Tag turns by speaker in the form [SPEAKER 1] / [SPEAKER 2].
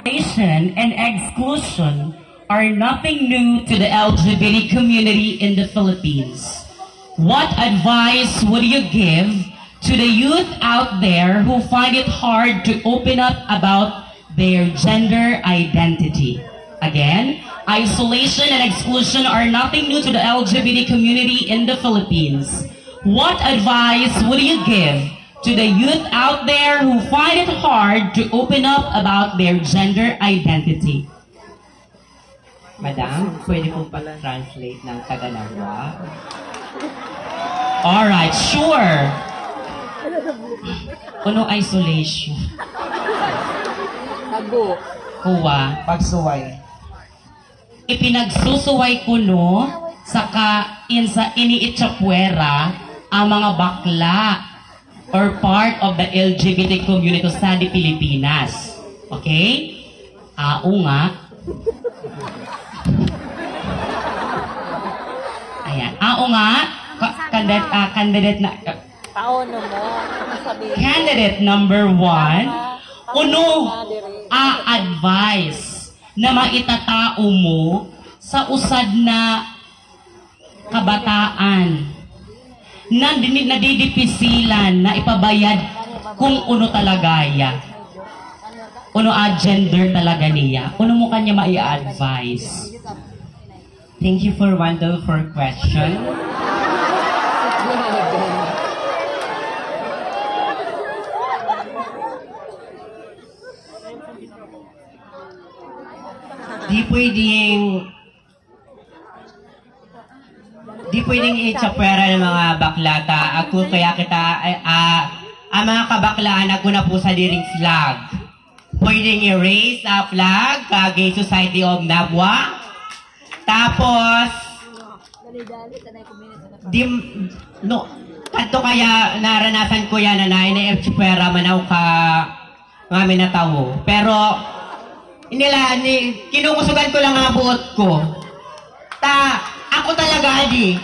[SPEAKER 1] Discrimination and exclusion are nothing new to the LGBT community in the Philippines. What advice would you give to the youth out there who find it hard to open up about their gender identity? Again, isolation and exclusion are nothing new to the LGBT community in the Philippines. What advice would you give to the youth out there who find it hard to open up about their gender identity?
[SPEAKER 2] Madam, pwede po pala translate ng Tagalogwa?
[SPEAKER 1] Alright, sure. Ano isolation?
[SPEAKER 3] Tago.
[SPEAKER 1] Kuwa.
[SPEAKER 2] Pagsuway.
[SPEAKER 1] Ipinagsusuway ko no saka sa iniitsapwera ang mga bakla or part of the LGBT community sa Pilipinas. Okay? Nga. Ayan. Nga. Candidate na...
[SPEAKER 3] Paano mo? Sabihin.
[SPEAKER 1] Candidate number 1. Uno, a-advise na maitatao mo sa usad na kabataan na nadidipisilan na ipabayad kung uno talaga ya. Uno a gender talaga niya. Uno mo kanya mai-advise.
[SPEAKER 2] Thank you for wonderful question. Di pwedeng itsapwera ng mga baklata. Ako kaya kita, ang mga kabaklaan, ako na po sa diring flag. Pwedeng erase a flag, Gay Society of Nabwa. Tapos, kanto kaya naranasan ko yan na itsapwera manaw ka mga minatawo. Pero, kinukusugan ko lang ang buot ko. Ako talaga, di.